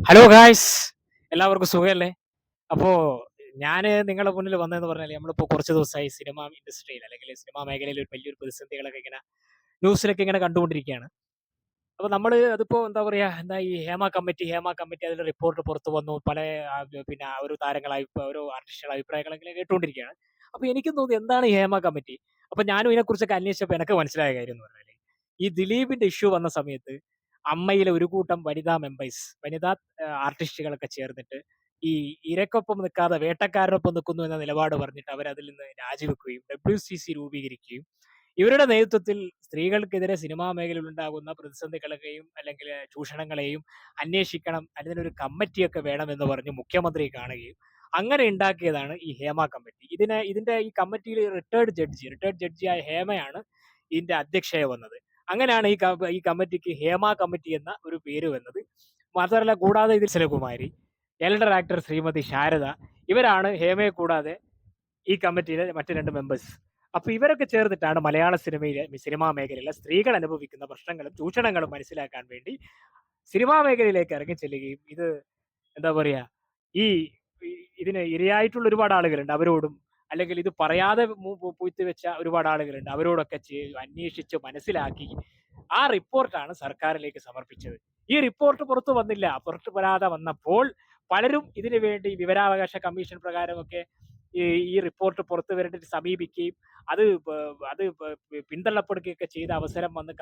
Hello guys, എല്ലാവർക്കും സുഖമല്ലേ? അപ്പോ ഞാന് നിങ്ങളുടെ മുന്നിൽ വന്നതെന്ന് പറഞ്ഞാൽ നമ്മളിപ്പോ കുറച്ച് ദിവസമായി സിനിമ ഇൻഡസ്ട്രിയിൽ അല്ലെങ്കിൽ സിനിമാ മേഖലയിൽ ഒരു വലിയൊരു പ്രതിസന്ധികളൊക്കെ ഇങ്ങനെ ന്യൂസിലൊക്കെ ഇങ്ങനെ കണ്ടുകൊണ്ടിരിക്കുകയാണ്. അപ്പൊ നമ്മള് അതിപ്പോ എന്താ പറയാ, എന്താ ഈ ഹേമ കമ്മിറ്റി അതിന്റെ റിപ്പോർട്ട് പുറത്തു വന്നു. പല പിന്നെ ഒരു താരങ്ങളായി ഓരോ ആർട്ടിസ്റ്റുകളുടെ അഭിപ്രായങ്ങൾ ഇങ്ങനെ കേട്ടുകൊണ്ടിരിക്കുകയാണ്. അപ്പൊ എനിക്കും തോന്നി എന്താണ് ഈ ഹേമ കമ്മിറ്റി. അപ്പൊ ഞാനും ഇതിനെക്കുറിച്ചൊക്കെ അന്വേഷിച്ചപ്പോൾ എനിക്ക് മനസ്സിലായ കാര്യം എന്ന് പറഞ്ഞാല് ഈ ദിലീപിന്റെ ഇഷ്യൂ വന്ന സമയത്ത് അമ്മയിലെ ഒരു കൂട്ടം വനിതാ ആർട്ടിസ്റ്റുകളൊക്കെ ചേർന്നിട്ട് ഈ ഇരക്കൊപ്പം നിൽക്കാതെ വേട്ടക്കാരനൊപ്പം നിൽക്കുന്നു എന്ന നിലപാട് പറഞ്ഞിട്ട് അവർ അതിൽ നിന്ന് രാജിവെക്കുകയും WCC രൂപീകരിക്കുകയും ഇവരുടെ നേതൃത്വത്തിൽ സ്ത്രീകൾക്കെതിരെ സിനിമാ മേഖലയിൽ ഉണ്ടാകുന്ന പ്രതിസന്ധികളെയും അല്ലെങ്കിൽ ചൂഷണങ്ങളെയും അന്വേഷിക്കണം, അതിനൊരു കമ്മിറ്റിയൊക്കെ വേണമെന്ന് പറഞ്ഞ് മുഖ്യമന്ത്രി കാണുകയും അങ്ങനെ ഉണ്ടാക്കിയതാണ് ഈ ഹേമ കമ്മിറ്റി. ഇതിന്റെ ഈ കമ്മിറ്റിയിൽ റിട്ടയർഡ് ജഡ്ജിയായ ഹേമയാണ് ഇതിന്റെ അധ്യക്ഷയായി വന്നത്. അങ്ങനെയാണ് ഈ കമ്മിറ്റിക്ക് ഹേമ കമ്മിറ്റി എന്ന ഒരു പേര് വന്നത്. മാത്രമല്ല, കൂടാതെ ഇതിൽ സെലകുമാരി, എൽഡർ ആക്ടർ ശ്രീമതി ശാരദ, ഇവരാണ് ഹേമയെ കൂടാതെ ഈ കമ്മിറ്റിയിലെ മറ്റു രണ്ട് മെമ്പേഴ്സ്. അപ്പൊ ഇവരൊക്കെ ചേർന്നിട്ടാണ് മലയാള സിനിമാ മേഖലയിലെ സ്ത്രീകൾ അനുഭവിക്കുന്ന പ്രശ്നങ്ങളും ചൂഷണങ്ങളും മനസ്സിലാക്കാൻ വേണ്ടി സിനിമാ മേഖലയിലേക്ക് ഇറങ്ങി ചെല്ലുകയും ഇത് എന്താ പറയാ ഈ ഇതിന് ഇരയായിട്ടുള്ള ഒരുപാട് ആളുകളുണ്ട് അവരോടും, അല്ലെങ്കിൽ ഇത് പറയാതെ പൂഴ്ത്തി വെച്ച ഒരുപാട് ആളുകളുണ്ട് അവരോടൊക്കെ അന്വേഷിച്ച് മനസ്സിലാക്കി ആ റിപ്പോർട്ടാണ് സർക്കാരിലേക്ക് സമർപ്പിച്ചത്. ഈ റിപ്പോർട്ട് പുറത്തു വരാതെ വന്നപ്പോൾ പലരും ഇതിനു വേണ്ടി വിവരാവകാശ കമ്മീഷൻ പ്രകാരമൊക്കെ ഈ റിപ്പോർട്ട് പുറത്തു വരേണ്ടിട്ട് സമീപിക്കുകയും അത് പിന്തള്ളപ്പെടുകയൊക്കെ ചെയ്ത അവസരം വന്ന്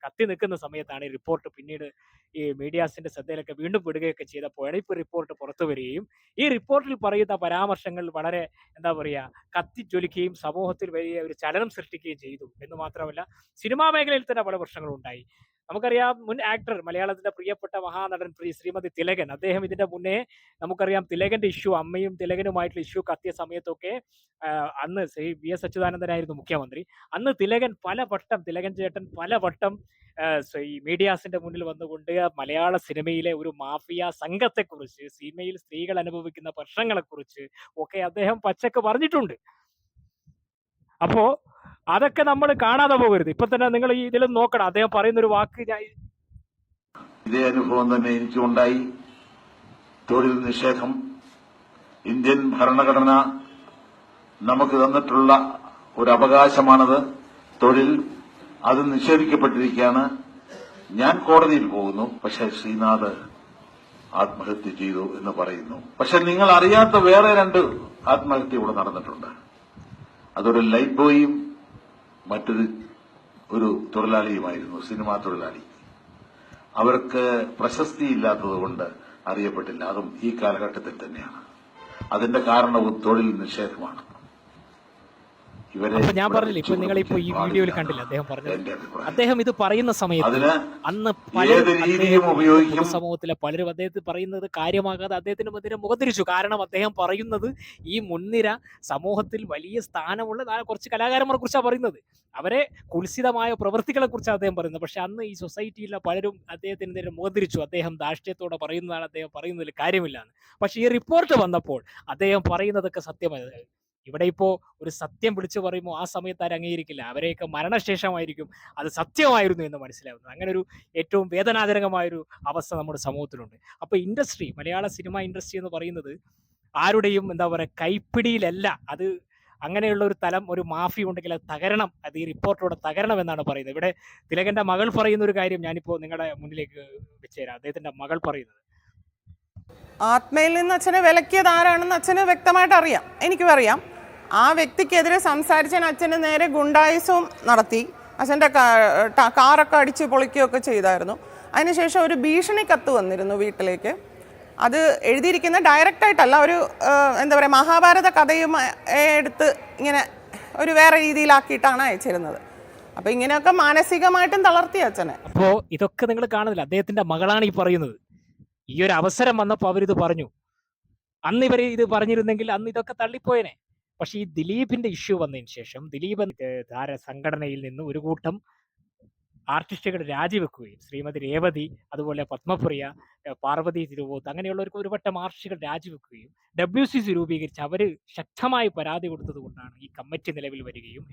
കത്തി നിൽക്കുന്ന സമയത്താണ് ഈ റിപ്പോർട്ട് പിന്നീട് ഈ മീഡിയാസിന്റെ ശ്രദ്ധയിലൊക്കെ വീണ്ടും വിടുകയൊക്കെ ചെയ്തപ്പോഴാണ് ഇപ്പോൾ റിപ്പോർട്ട് പുറത്തു വരികയും ഈ റിപ്പോർട്ടിൽ പറയുന്ന പരാമർശങ്ങൾ വളരെ എന്താ പറയാ കത്തിജ്വലിക്കുകയും സമൂഹത്തിൽ വലിയ ഒരു ചലനം സൃഷ്ടിക്കുകയും ചെയ്തു എന്ന് മാത്രമല്ല സിനിമാ മേഖലയിൽ തന്നെ പല പ്രശ്നങ്ങളും ഉണ്ടായി. നമുക്കറിയാം, മുൻ ആക്ടർ, മലയാളത്തിന്റെ പ്രിയപ്പെട്ട മഹാനടൻ ശ്രീമതി തിലകൻ, അദ്ദേഹം ഇതിന്റെ മുന്നേ നമുക്കറിയാം തിലകന്റെ ഇഷ്യൂ, അമ്മയും തിലകനുമായിട്ടുള്ള ഇഷ്യൂ കത്തിയ സമയത്തൊക്കെ അന്ന് ശ്രീ VS അച്യുതാനന്ദനായിരുന്നു മുഖ്യമന്ത്രി. അന്ന് തിലകൻ ചേട്ടൻ പലവട്ടം ഈ മീഡിയാസിന്റെ മുന്നിൽ വന്നുകൊണ്ട് മലയാള സിനിമയിലെ ഒരു മാഫിയ സംഘത്തെക്കുറിച്ച്, സിനിമയിൽ സ്ത്രീകൾ അനുഭവിക്കുന്ന പ്രശ്നങ്ങളെക്കുറിച്ച് ഒക്കെ അദ്ദേഹം പച്ചക്ക് പറഞ്ഞിട്ടുണ്ട്. അപ്പോ അതൊക്കെ നമ്മൾ കാണാതെ പോകരുത്. ഇപ്പൊ തന്നെ നിങ്ങൾ ഈ ഇതിലും നോക്കണം, അദ്ദേഹം പറയുന്ന ഒരു വാക്ക് ഇതേ അനുഭവം തന്നെ എനിക്കുണ്ടായി. തൊഴിൽ നിഷേധം ഇന്ത്യൻ ഭരണഘടന നമുക്ക് തന്നിട്ടുള്ള ഒരു അവകാശമാണത്. തൊഴിൽ അത് നിഷേധിക്കപ്പെട്ടിരിക്കുകയാണ്. ഞാൻ കോടതിയിൽ പോകുന്നു, പക്ഷെ ശ്രീനാഥ് ആത്മഹത്യ ചെയ്തു എന്ന് പറയുന്നു. പക്ഷെ നിങ്ങൾ അറിയാത്ത വേറെ രണ്ട് ആത്മഹത്യ ഇവിടെ നടന്നിട്ടുണ്ട്. അതൊരു ലൈറ്റ് ബോയും ഒരു തൊഴിലാളിയുമായിരുന്നു, സിനിമാ തൊഴിലാളി. അവർക്ക് പ്രശസ്തിയില്ലാത്തതുകൊണ്ട് അറിയപ്പെട്ടില്ല. അതും ഈ കാലഘട്ടത്തിൽ തന്നെയാണ്. അതിന്റെ കാരണവും തൊഴിൽ നിഷേധമാണ്. ഞാൻ പറഞ്ഞില്ല, ഇപ്പൊ നിങ്ങൾ ഇപ്പൊ ഈ വീഡിയോയിൽ കണ്ടില്ല അദ്ദേഹം പറഞ്ഞത്. അദ്ദേഹം ഇത് പറയുന്ന സമയത്ത് അന്ന് സമൂഹത്തിലെ പലരും അദ്ദേഹത്തെ പറയുന്നത് കാര്യമാകാതെ അദ്ദേഹത്തിന് മുഖത്തിരിച്ചു. കാരണം അദ്ദേഹം പറയുന്നത് ഈ മുൻനിര സമൂഹത്തിൽ വലിയ സ്ഥാനമുള്ള കുറച്ച് കലാകാരന്മാരെ കുറിച്ചാണ് പറയുന്നത്. അവരെ കുൽസിതമായ പ്രവൃത്തികളെ കുറിച്ചാണ് അദ്ദേഹം പറയുന്നത്. പക്ഷെ അന്ന് ഈ സൊസൈറ്റിയിലെ പലരും അദ്ദേഹത്തിനെതിരെ മുഖത്തിരിച്ചു. അദ്ദേഹം ധാർഷ്ട്യത്തോടെ പറയുന്നതാണ്, അദ്ദേഹം പറയുന്നതിൽ കാര്യമില്ലാന്ന്. പക്ഷെ ഈ റിപ്പോർട്ട് വന്നപ്പോൾ അദ്ദേഹം പറയുന്നതൊക്കെ സത്യമായി. ഇവിടെ ഇപ്പോ ഒരു സത്യം വിളിച്ചു പറയുമ്പോൾ ആ സമയത്ത് ആരും അംഗീകരിക്കില്ല. അവരെയൊക്കെ മരണശേഷമായിരിക്കും അത് സത്യമായിരുന്നു എന്ന് മനസ്സിലാവുന്നത്. അങ്ങനെ ഒരു ഏറ്റവും വേദനാജനകമായൊരു അവസ്ഥ നമ്മുടെ സമൂഹത്തിലുണ്ട്. അപ്പൊ മലയാള സിനിമ ഇൻഡസ്ട്രി എന്ന് പറയുന്നത് ആരുടെയും എന്താ പറയുക കൈപ്പിടിയിലല്ല. അത് അങ്ങനെയുള്ള ഒരു തലം, ഒരു മാഫിയ ഉണ്ടെങ്കിൽ അത് തകരണം, അത് ഈ റിപ്പോർട്ടിലൂടെ തകരണം എന്നാണ് പറയുന്നത്. ഇവിടെ തിലകന്റെ മകൾ പറയുന്ന ഒരു കാര്യം ഞാനിപ്പോ നിങ്ങളുടെ മുന്നിലേക്ക് വെച്ചുതരാം. അദ്ദേഹത്തിന്റെ മകൾ പറയുന്നത്, ആത്മയിൽ നിന്ന് അച്ഛനെ വിലക്കിയത് ആരാണെന്ന് അച്ഛന് വ്യക്തമായിട്ട് അറിയാം, എനിക്കും അറിയാം. ആ വ്യക്തിക്കെതിരെ സംസാരിച്ചാൽ അച്ഛന് നേരെ ഗുണ്ടായുസവും നടത്തി. അച്ഛൻ്റെ കാറൊക്കെ അടിച്ച് പൊളിക്കുകയൊക്കെ ചെയ്തായിരുന്നു. അതിനുശേഷം ഒരു ഭീഷണി കത്ത് വന്നിരുന്നു വീട്ടിലേക്ക്. അത് എഴുതിയിരിക്കുന്ന ഡയറക്റ്റായിട്ടല്ല, ഒരു എന്താ പറയുക മഹാഭാരത കഥയും എടുത്ത് ഇങ്ങനെ ഒരു വേറെ രീതിയിലാക്കിയിട്ടാണ് അയച്ചിരുന്നത്. അപ്പൊ ഇങ്ങനെയൊക്കെ മാനസികമായിട്ടും തളർത്തി അച്ഛനെ. അപ്പോ ഇതൊക്കെ നിങ്ങൾ കാണുന്നില്ല, അദ്ദേഹത്തിന്റെ മകളാണ് ഈ പറയുന്നത്. ഈ ഒരു അവസരം വന്നപ്പോൾ അവരിത് പറഞ്ഞു. അന്ന് ഇവർ ഇത് പറഞ്ഞിരുന്നെങ്കിൽ അന്ന് ഇതൊക്കെ തള്ളിപ്പോയനെ. പക്ഷെ ഈ ദിലീപിന്റെ ഇഷ്യൂ വന്നതിന് ശേഷം ദിലീപ് സംഘടനയിൽ നിന്ന് ഒരു കൂട്ടം ആർട്ടിസ്റ്റുകൾ രാജിവെക്കുകയും ശ്രീമതി രേവതി, അതുപോലെ പത്മപ്രിയ, പാർവതി തിരുവോത്ത് അങ്ങനെയുള്ളവർക്ക് ഒരുപറ്റം ആർഷികൾ രാജിവെക്കുകയും WCC രൂപീകരിച്ച് അവർ ശക്തമായി പരാതി കൊടുത്തത് കൊണ്ടാണ് ഈ കമ്മിറ്റി നിലവിൽ വരികയും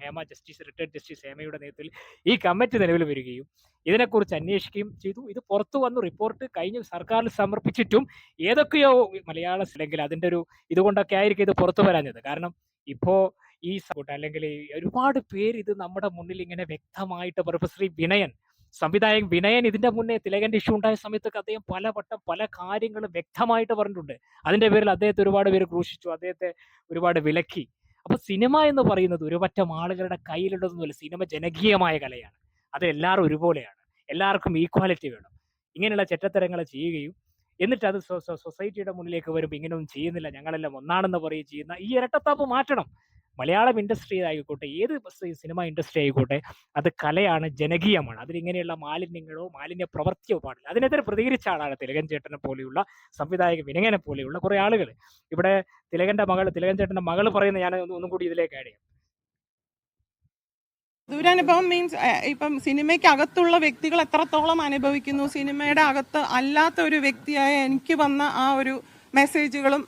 റിട്ടയർഡ് ജസ്റ്റിസ് ഹേമയുടെ നേതൃത്വത്തിൽ ഈ കമ്മിറ്റി നിലവിൽ വരികയും ഇതിനെക്കുറിച്ച് അന്വേഷിക്കുകയും ചെയ്തു. ഇത് പുറത്തു വന്നു, റിപ്പോർട്ട് കഴിഞ്ഞ് സർക്കാരിൽ സമർപ്പിച്ചിട്ടും ഏതൊക്കെയോ മലയാള അല്ലെങ്കിൽ അതിൻ്റെ ഒരു ഇതുകൊണ്ടൊക്കെ ആയിരിക്കും ഇത് പുറത്തു വരാഞ്ഞത്. കാരണം ഇപ്പോൾ ഈ അല്ലെങ്കിൽ ഒരുപാട് പേര് ഇത് നമ്മുടെ മുന്നിൽ ഇങ്ങനെ വ്യക്തമായിട്ട് ശ്രീ വിനയൻ, സംവിധായകൻ വിനയൻ ഇതിന്റെ മുന്നേ തിലകന്റെ ഇഷ്യൂ ഉണ്ടായ സമയത്തൊക്കെ അദ്ദേഹം പലവട്ടം പല കാര്യങ്ങളും വ്യക്തമായിട്ട് പറഞ്ഞിട്ടുണ്ട്. അതിന്റെ പേരിൽ അദ്ദേഹത്തെ ഒരുപാട് പേര് ക്രൂശിച്ചു, അദ്ദേഹത്തെ ഒരുപാട് വിലക്കി. അപ്പൊ സിനിമ എന്ന് പറയുന്നത് ഒരുപറ്റം ആളുകളുടെ കയ്യിലുള്ളതൊന്നുമല്ല. സിനിമ ജനകീയമായ കലയാണ്. അത് എല്ലാവരും ഒരുപോലെയാണ്. എല്ലാവർക്കും ഈക്വാലിറ്റി വേണം. ഇങ്ങനെയുള്ള ചെറ്റത്തരങ്ങൾ ചെയ്യുകയും എന്നിട്ട് അത് സൊസൈറ്റിയുടെ മുന്നിലേക്ക് വരുമ്പോൾ ഇങ്ങനെയൊന്നും ചെയ്യുന്നില്ല, ഞങ്ങളെല്ലാം ഒന്നാണെന്ന് പറയുകയും ചെയ്യുന്ന ഈ ഇരട്ടത്താപ്പ് മാറ്റണം. മലയാളം ഇൻഡസ്ട്രി ആയിക്കോട്ടെ, ഏത് സിനിമ ഇൻഡസ്ട്രി ആയിക്കോട്ടെ, അത് കലയാണ്, ജനകീയമാണ്. അതിലിങ്ങനെയുള്ള മാലിന്യങ്ങളോ മാലിന്യ പ്രവർത്തിയോ പാടില്ല. അതിനെതിരെ പ്രതികരിച്ച ആളാണ് തിലകൻ ചേട്ടനെ പോലെയുള്ള സംവിധായക വിനയനെ പോലെയുള്ള കുറെ ആളുകൾ. ഇവിടെ തിലകൻ ചേട്ടന്റെ മകൾ പറയുന്ന ഞാൻ ഒന്നും കൂടി ഇതിലേക്ക് ആഡ് ചെയ്യാം. ദുരനുഭവം മീൻസ് ഇപ്പം സിനിമയ്ക്ക് അകത്തുള്ള വ്യക്തികൾ എത്രത്തോളം അനുഭവിക്കുന്നു, സിനിമയുടെ അകത്ത് അല്ലാത്ത ഒരു വ്യക്തിയായ എനിക്ക് വന്ന ആ ഒരു മെസ്സേജുകളും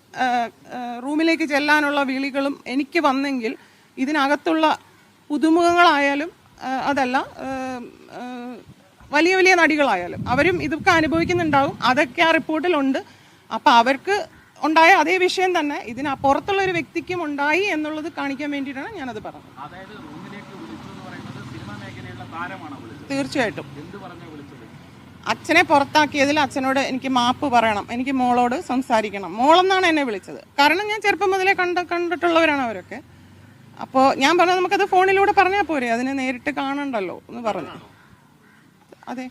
റൂമിലേക്ക് ചെല്ലാനുള്ള വിളികളും എനിക്ക് വന്നെങ്കിൽ ഇതിനകത്തുള്ള പുതുമുഖങ്ങളായാലും അതല്ല വലിയ വലിയ നടികളായാലും അവരും ഇതൊക്കെ അനുഭവിക്കുന്നുണ്ടാവും. അതൊക്കെ ആ റിപ്പോർട്ടിലുണ്ട്. അപ്പം അവർക്ക് ഉണ്ടായ അതേ വിഷയം തന്നെ പുറത്തുള്ള ഒരു വ്യക്തിക്കും ഉണ്ടായി എന്നുള്ളത് കാണിക്കാൻ വേണ്ടിയിട്ടാണ് ഞാനത് പറഞ്ഞത്. തീർച്ചയായിട്ടും അച്ഛനെ പുറത്താക്കിയതിൽ അച്ഛനോട് എനിക്ക് മാപ്പ് പറയണം, എനിക്ക് മോളോട് സംസാരിക്കണം. മോളെന്നാണ് എന്നെ വിളിച്ചത്. കാരണം ഞാൻ ചെറുപ്പം മുതലേ കണ്ടിട്ടുള്ളവരാണ് അവരൊക്കെ. അപ്പോൾ ഞാൻ പറഞ്ഞു നമുക്കത് ഫോണിലൂടെ പറഞ്ഞാൽ പോരെ, അതിനെ നേരിട്ട് കാണണ്ടല്ലോ എന്ന് പറഞ്ഞു. അതെ,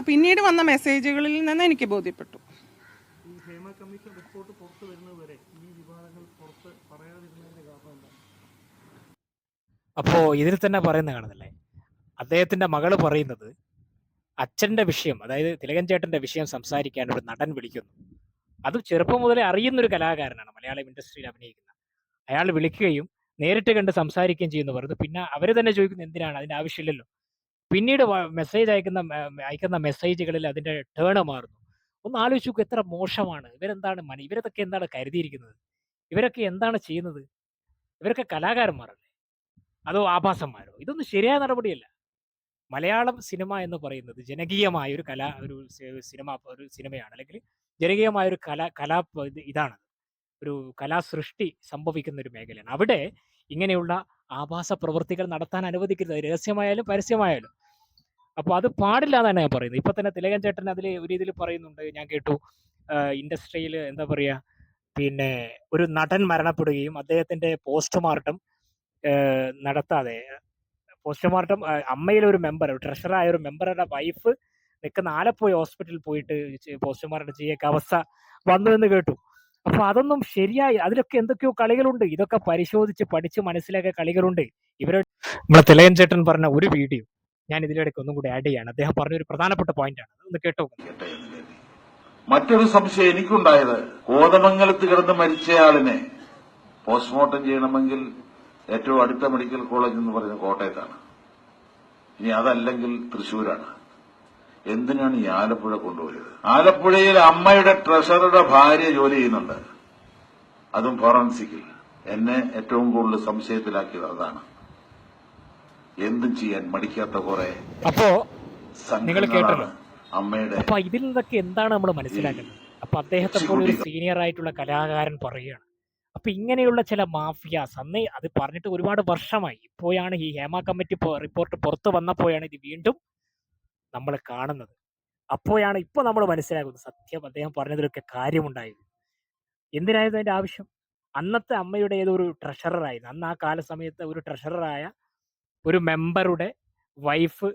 പിന്നീട് വന്ന മെസ്സേജുകളിൽ നിന്ന് എനിക്ക് ബോധ്യപ്പെട്ടു. അപ്പോ ഇതിൽ തന്നെ പറയുന്ന കാണുന്നില്ലേ, അദ്ദേഹത്തിന്റെ മകള് പറയുന്നത് അച്ഛന്റെ വിഷയം, അതായത് തിലകൻ ചേട്ടന്റെ വിഷയം സംസാരിക്കാൻ ഒരു നടൻ വിളിക്കുന്നു. അത് ചെറുപ്പം മുതലേ അറിയുന്നൊരു കലാകാരനാണ്, മലയാളം ഇൻഡസ്ട്രിയിൽ അഭിനയിക്കുന്ന അയാൾ വിളിക്കുകയും നേരിട്ട് കണ്ട് സംസാരിക്കുകയും ചെയ്യുന്നു പറയുന്നത്. പിന്നെ അവര് തന്നെ ചോദിക്കുന്നത് എന്തിനാണ്, അതിന്റെ ആവശ്യമില്ലല്ലോ. പിന്നീട് മെസ്സേജ് അയക്കുന്ന മെസ്സേജുകളിൽ അതിന്റെ ടേൺ മാറുന്നു. ഒന്ന് ആലോചിച്ച് നോക്കൂ, എത്ര മോശമാണ്. ഇവരൊക്കെ എന്താണ് കരുതിയിരിക്കുന്നത്? ഇവരൊക്കെ എന്താണ് ചെയ്യുന്നത്? ഇവരൊക്കെ കലാകാരന്മാരല്ലേ അതോ ആഭാസന്മാരോ? ഇതൊന്നും ശരിയായ നടപടിയല്ല. മലയാളം സിനിമ എന്ന് പറയുന്നത് ജനകീയമായ ഒരു സിനിമയാണ്, അല്ലെങ്കിൽ ജനകീയമായ ഒരു ഇതാണ്, ഒരു കലാസൃഷ്ടി സംഭവിക്കുന്ന ഒരു മേഖലയാണ്. അവിടെ ഇങ്ങനെയുള്ള ആഭാസ പ്രവൃത്തികൾ നടത്താൻ അനുവദിക്കരുത്, രഹസ്യമായാലും പരസ്യമായാലും. അപ്പോൾ അത് പാടില്ല എന്നാണ് ഞാൻ പറയുന്നത്. ഇപ്പൊ തന്നെ തിലകൻ ചേട്ടൻ അതിൽ ഒരു രീതിയിൽ പറയുന്നുണ്ട്, ഞാൻ കേട്ടു, ഇൻഡസ്ട്രിയിൽ എന്താ പറയുക, പിന്നെ ഒരു നടൻ മരണപ്പെടുകയും അദ്ദേഹത്തിന്റെ പോസ്റ്റ്മോർട്ടം നടത്താതെ, പോസ്റ്റ്മോർട്ടം അമ്മയിലെ ഒരു മെമ്പർ, ട്രഷറായ ഒരു മെമ്പറുടെ വൈഫ് നിൽക്കുന്ന ആലപ്പുഴ ഹോസ്പിറ്റലിൽ പോയിട്ട് പോസ്റ്റ്മോർട്ടം ചെയ്യേണ്ട അവസ്ഥ വന്നു എന്ന് കേട്ടു. അപ്പൊ അതൊന്നും ശരിയായി, അതിലൊക്കെ എന്തൊക്കെയോ കളികളുണ്ട്. ഇതൊക്കെ പരിശോധിച്ച് പഠിച്ച് മനസ്സിലാക്കിയ കളികളുണ്ട്. നമ്മളെ തിലകൻ ചേട്ടൻ പറഞ്ഞ ഒരു വീഡിയോ ഞാൻ ഇതിലിടയ്ക്ക് ഒന്നും കൂടി ആഡ് ചെയ്യാണ്. അദ്ദേഹം പറഞ്ഞ ഒരു പ്രധാനപ്പെട്ട പോയിന്റ് ആണ്, ഒന്ന് കേട്ടോ. മറ്റൊരു സംശയം എനിക്കുണ്ടായത്, കോതമംഗലത്ത് കിടന്ന് മരിച്ചയാളിനെ പോസ്റ്റ്മോർട്ടം ചെയ്യണമെങ്കിൽ ഏറ്റവും അടുത്ത മെഡിക്കൽ കോളേജ് എന്ന് പറയുന്നത് കോട്ടയത്താണ്. ഇനി അതല്ലെങ്കിൽ തൃശ്ശൂരാണ്. എന്തിനാണ് ഈ ആലപ്പുഴ കൊണ്ടുപോയത്? ആലപ്പുഴയിൽ അമ്മയുടെ ട്രഷറുടെ ഭാര്യ ജോലി ചെയ്യുന്നുണ്ട്, അതും ഫോറൻസിക്കിൽ. എന്നെ ഏറ്റവും കൂടുതൽ സംശയത്തിലാക്കിയത് അതാണ്. എന്തും ചെയ്യാൻ മടിക്കാത്ത കുറെ അപ്പോ നിങ്ങൾ കേട്ടല്ലോ അമ്മയുടെ. അപ്പൊ ഇതിൽ നിന്നൊക്കെ എന്താണ് നമ്മൾ മനസ്സിലാക്കുന്നത്? അപ്പൊ അദ്ദേഹത്തെ പോലെ ഒരു സീനിയർ ആയിട്ടുള്ള കലാകാരൻ പറയുകയാണ്, അപ്പൊ ഇങ്ങനെയുള്ള ചില മാഫിയാസ് അന്നേ അത് പറഞ്ഞിട്ട് ഒരുപാട് വർഷമായി. ഇപ്പോഴാണ് ഈ ഹേമ കമ്മിറ്റി റിപ്പോർട്ട് പുറത്തു വന്നപ്പോഴാണ് ഇത് വീണ്ടും നമ്മൾ കാണുന്നത്. അപ്പോഴാണ് ഇപ്പൊ നമ്മൾ മനസ്സിലാക്കുന്നത് സത്യം അദ്ദേഹം പറഞ്ഞതിലൊക്കെ കാര്യമുണ്ടായത്. എന്തിനായിരുന്നു അതിന്റെ ആവശ്യം? അന്നത്തെ അമ്മയുടെ ഏതൊരു ട്രഷററായിരുന്നു, അന്ന് ആ കാല സമയത്ത് ഒരു ട്രഷററായ ഒരു മെമ്പറുടെ വൈഫ്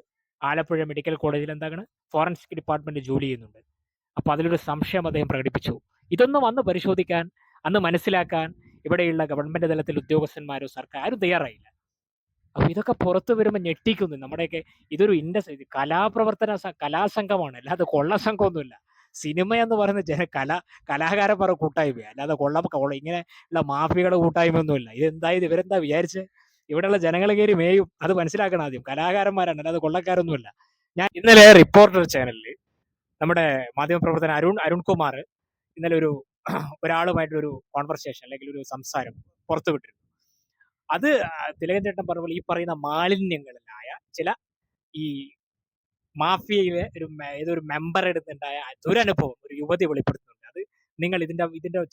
ആലപ്പുഴ മെഡിക്കൽ കോളേജിൽ എന്താണ് ഫോറൻസിക് ഡിപ്പാർട്ട്മെന്റ് ജോലി ചെയ്യുന്നുണ്ട്. അപ്പൊ അതിലൊരു സംശയം അദ്ദേഹം പ്രകടിപ്പിച്ചു. ഇതൊന്നും അന്ന് പരിശോധിക്കാൻ, അന്ന് മനസ്സിലാക്കാൻ ഇവിടെയുള്ള ഗവൺമെന്റ് തലത്തിൽ ഉദ്യോഗസ്ഥന്മാരോ സർക്കാരും തയ്യാറായില്ല. അപ്പൊ ഇതൊക്കെ പുറത്തു വരുമ്പോൾ ഞെട്ടിക്കുന്നു. നമ്മുടെയൊക്കെ ഇതൊരു കലാസംഘമാണ്, അല്ലാതെ കൊള്ള സംഘമൊന്നുമില്ല. സിനിമ എന്ന് പറയുന്ന കലാകാരന്മാരുടെ കൂട്ടായ്മ, അല്ലാതെ ഇങ്ങനെ ഉള്ള മാഫിയയുടെ കൂട്ടായ്മ ഒന്നുമില്ല. ഇതെന്തായത്? ഇവരെന്താ വിചാരിച്ച് ഇവിടെയുള്ള ജനങ്ങൾ കയറി മേയും. അത് മനസ്സിലാക്കണം ആദ്യം. കലാകാരന്മാരാണ്, അല്ലാതെ കൊള്ളക്കാരൊന്നുമല്ല. ഞാൻ ഇന്നലെ റിപ്പോർട്ടർ ചാനലിൽ നമ്മുടെ മാധ്യമപ്രവർത്തകൻ അരുൺകുമാർ ഇന്നലെ ഒരാളുമായിട്ടൊരു കോൺവെർസേഷൻ അല്ലെങ്കിൽ ഒരു സംസാരം പുറത്തുവിട്ടിരുന്നു. അത് തിലകൻ ചേട്ടൻ പറഞ്ഞ പോലെ ഈ പറയുന്ന മാലിന്യങ്ങളിലായ ചില ഈ മാഫിയയിലെ ഏതൊരു മെമ്പർ എടുത്തുണ്ടായ ദുരനുഭവം ഒരു യുവതി വെളിപ്പെടുത്തുന്നുണ്ട്. അത് നിങ്ങൾ ഇതിന്റെ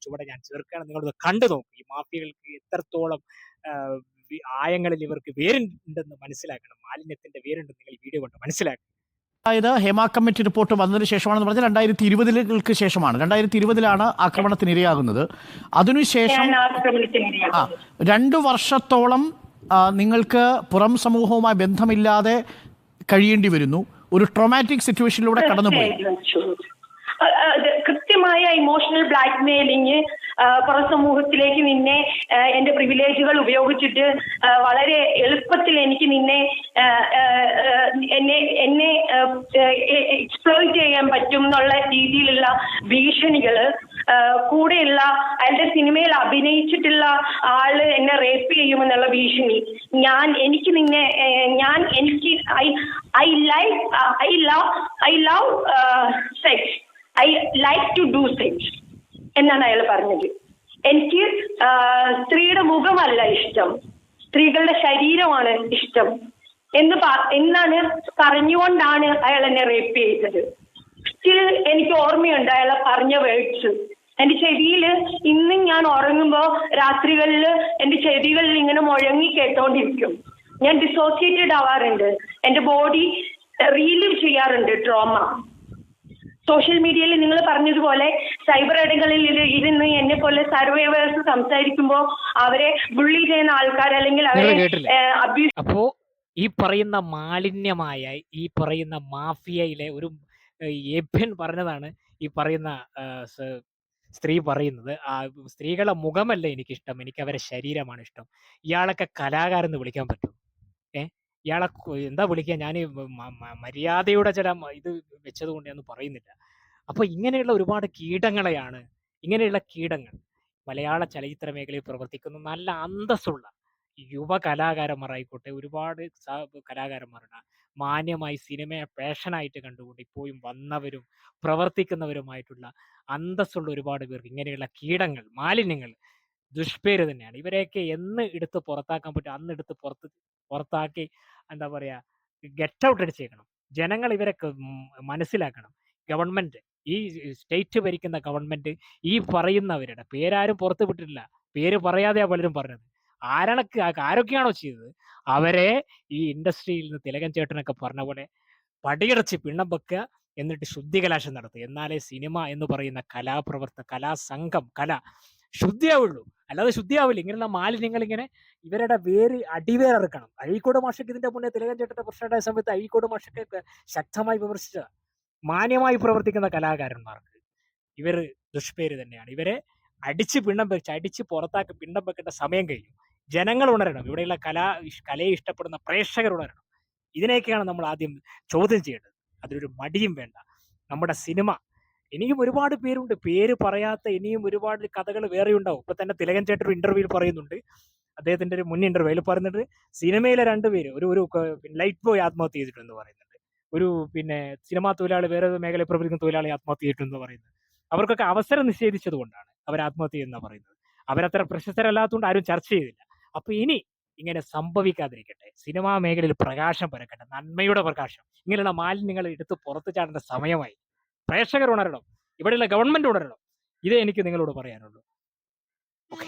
ചുവടെ ഞാൻ ചേർക്കുകയാണ്. നിങ്ങളത് കണ്ടു നോക്കും. ഈ മാഫിയകൾക്ക് എത്രത്തോളം ആയങ്ങളിൽ ഇവർക്ക് വേരുണ്ടെന്ന് മനസ്സിലാക്കണം. മാലിന്യത്തിന്റെ വേരുണ്ടെന്ന് നിങ്ങൾ വീഡിയോ കൊണ്ട് മനസ്സിലാക്കണം. അതായത് ഹേമ കമ്മിറ്റി റിപ്പോർട്ട് വന്നതിന് ശേഷമാണെന്ന് പറഞ്ഞാൽ 2020 ശേഷമാണ്. 2020 ആക്രമണത്തിന് ഇരയാകുന്നത്. അതിനുശേഷം 2 വർഷത്തോളം നിങ്ങൾക്ക് പുറം സമൂഹവുമായി ബന്ധമില്ലാതെ കഴിയേണ്ടി വരുന്നു. ഒരു ട്രോമാറ്റിക് സിറ്റുവേഷനിലൂടെ കടന്നുപോയി. കൃത്യമായ ഇമോഷണൽ ബ്ലാക്ക്മെയിലിങ്, പുറസമൂഹത്തിലേക്ക് നിന്നെ എന്റെ പ്രിവിലേജുകൾ ഉപയോഗിച്ചിട്ട് വളരെ എളുപ്പത്തിൽ എനിക്ക് നിന്നെ എന്നെ എക്സ്പ്ലോയിറ്റ് ചെയ്യാൻ പറ്റും എന്നുള്ള രീതിയിലുള്ള ഭീഷണികള്, കൂടെയുള്ള അയാളുടെ സിനിമയിൽ അഭിനയിച്ചിട്ടുള്ള ആള് എന്നെ റേപ്പ് ചെയ്യുമെന്നുള്ള ഭീഷണി, എനിക്ക് I love sex, I like to do sex എന്നാണ് അയാൾ പറഞ്ഞത്. എനിക്ക് സ്ത്രീയുടെ മുഖമല്ല ഇഷ്ടം, സ്ത്രീകളുടെ ശരീരമാണ് ഇഷ്ടം എന്നാണ് പറഞ്ഞുകൊണ്ടാണ് അയാൾ എന്നെ റേപ്പ് ചെയ്തത്. സ്റ്റിൽ എനിക്ക് ഓർമ്മയുണ്ട് അയാൾ പറഞ്ഞ വേർഡ്സ്. എന്റെ ചെവിയിൽ ഇന്നും ഞാൻ ഉറങ്ങുമ്പോ രാത്രികളിൽ എന്റെ ചെവികളിൽ ഇങ്ങനെ മുഴങ്ങി കേട്ടോണ്ടിരിക്കും. ഞാൻ ഡിസോസിയേറ്റഡ് ആവാറുണ്ട്, എന്റെ ബോഡി റീലിവ് ചെയ്യാറുണ്ട് ട്രോമ. സോഷ്യൽ മീഡിയയിൽ നിങ്ങൾ പറഞ്ഞതുപോലെ സൈബർ ഇടങ്ങളിൽ ഇരുന്ന് എന്നെ പോലെ സർവൈവേഴ്സ് സംസാരിക്കുമ്പോൾ അവരെ ബുള്ളി ചെയ്യുന്ന ആൾക്കാർ അല്ലെങ്കിൽ അവരെ അബ്യൂസ്. അപ്പോ ഈ പറയുന്ന മാലിന്യമായ ഈ പറയുന്ന മാഫിയയിലെ ഒരു എബിൻ പറഞ്ഞതാണ് ഈ പറയുന്ന സ്ത്രീ പറയുന്നത്. സ്ത്രീകളെ മുഖമല്ല എനിക്കിഷ്ടം, എനിക്ക് അവരെ ശരീരമാണ് ഇഷ്ടം. ഇയാളൊക്കെ കലാകാരെന്ന് വിളിക്കാൻ പറ്റും? ഇയാളെ എന്താ വിളിക്കുക? ഞാൻ മര്യാദയുടെ ചില ഇത് വെച്ചത് കൊണ്ട് ഞാൻ പറയുന്നില്ല. അപ്പൊ ഇങ്ങനെയുള്ള ഒരുപാട് ഇങ്ങനെയുള്ള കീടങ്ങൾ മലയാള ചലച്ചിത്ര മേഖലയിൽ പ്രവർത്തിക്കുന്ന നല്ല അന്തസ്സുള്ള യുവ കലാകാരന്മാരായിക്കോട്ടെ, ഒരുപാട് കലാകാരന്മാരുണ്ട്. മാന്യമായി സിനിമയെ പാഷനായിട്ട് കണ്ടുകൊണ്ട് ഇപ്പോഴും വന്നവരും പ്രവർത്തിക്കുന്നവരുമായിട്ടുള്ള അന്തസ്സുള്ള ഒരുപാട് പേർക്ക് ഇങ്ങനെയുള്ള കീടങ്ങൾ, മാലിന്യങ്ങൾ ദുഷ്പേര് തന്നെയാണ്. ഇവരെയൊക്കെ എന്ന് എടുത്ത് പുറത്താക്കാൻ പറ്റും അന്ന് എടുത്ത് പുറത്താക്കി എന്താ പറയാ, ഗെറ്റ് ഔട്ട് അടിച്ചേക്കണം. ജനങ്ങൾ ഇവരൊക്കെ മനസ്സിലാക്കണം. ഗവൺമെന്റ്, ഈ സ്റ്റേറ്റ് ഭരിക്കുന്ന ഗവൺമെന്റ് ഈ പറയുന്നവരുടെ പേരാരും പുറത്തു വിട്ടിട്ടില്ല. പേര് പറയാതെയാ പലരും പറഞ്ഞത്. ആരൊക്കെയാണോ ചെയ്തത് അവരെ ഈ ഇൻഡസ്ട്രിയിൽ നിന്ന് തിലകൻ ചേട്ടനൊക്കെ പറഞ്ഞ പോലെ പടിയടച്ച് പിണ്ണം വെക്കുക, എന്നിട്ട് ശുദ്ധികലാശം നടത്തുക. എന്നാലേ സിനിമ എന്ന് പറയുന്ന കലാസംഘം ശുദ്ധിയാവുള്ളൂ. അല്ലാതെ ശുദ്ധിയാവില്ല. ഇങ്ങനെയുള്ള മാലിന്യങ്ങൾ ഇവരുടെ അടിവേറിറക്കണം. അഴീക്കോട് മാഷക്ക് ഇതിന്റെ മുന്നേ തിലകൻ ചേട്ടന്റെ പ്രശ്നമായ സമയത്ത് അഴീക്കോട് മാഷക്ക് ശക്തമായി വിമർശിച്ച മാന്യമായി പ്രവർത്തിക്കുന്ന കലാകാരന്മാർക്ക് ഇവർ ദുഷ്പേര് തന്നെയാണ്. ഇവരെ അടിച്ച് പുറത്താക്കി പിണ്ണം വെക്കേണ്ട സമയം കഴിഞ്ഞു. ജനങ്ങൾ ഉണരണം. ഇവിടെയുള്ള കലയെ ഇഷ്ടപ്പെടുന്ന പ്രേക്ഷകർ ഉണരണം. ഇതിനെയൊക്കെയാണ് നമ്മൾ ആദ്യം ചോദ്യം ചെയ്യേണ്ടത്. അതിലൊരു മടിയും വേണ്ട. നമ്മുടെ സിനിമ ഇനിയും ഒരുപാട് പേരുണ്ട്, പേര് പറയാത്ത ഇനിയും ഒരുപാട് കഥകൾ വേറെ ഉണ്ടാവും. ഇപ്പൊ തന്നെ തിലകൻ ചേട്ടൻ ഒരു ഇന്റർവ്യൂവിൽ പറയുന്നുണ്ട്, അദ്ദേഹത്തിന്റെ ഒരു മുൻ ഇന്റർവ്യൂവിൽ പറയുന്നുണ്ട്, സിനിമയിലെ 2 പേര് ഒരു ലൈറ്റ് ബോയ് ആത്മഹത്യ ചെയ്തിട്ടുണ്ടെന്ന് പറയുന്നുണ്ട്. ഒരു സിനിമാ തൊഴിലാളി, വേറെ മേഖലയിൽ പ്രവർത്തിക്കുന്ന തൊഴിലാളി ആത്മഹത്യ ചെയ്തിട്ടുണ്ടെന്ന് പറയുന്നത്. അവർക്കൊക്കെ അവസരം നിഷേധിച്ചത് കൊണ്ടാണ് അവർ ആത്മഹത്യ ചെയ്യുന്ന പറയുന്നത്. അവരത്ര പ്രശസ്തരല്ലാത്തതുകൊണ്ട് ആരും ചർച്ച ചെയ്തില്ല. അപ്പൊ ഇനി ഇങ്ങനെ സംഭവിക്കാതിരിക്കട്ടെ. സിനിമാ മേഖലയിൽ പ്രകാശം പരക്കട്ടെ, നന്മയുടെ പ്രകാശം. ഇങ്ങനെയുള്ള മാലിന്യങ്ങൾ എടുത്ത് പുറത്തു ചാടേണ്ട സമയമായി. പ്രേക്ഷകർ ഉണരണം, ഇവിടെയുള്ള ഗവൺമെന്റ് ഉണരണം. ഇതേ എനിക്ക് നിങ്ങളോട് പറയാനുള്ളൂ. ഓക്കെ.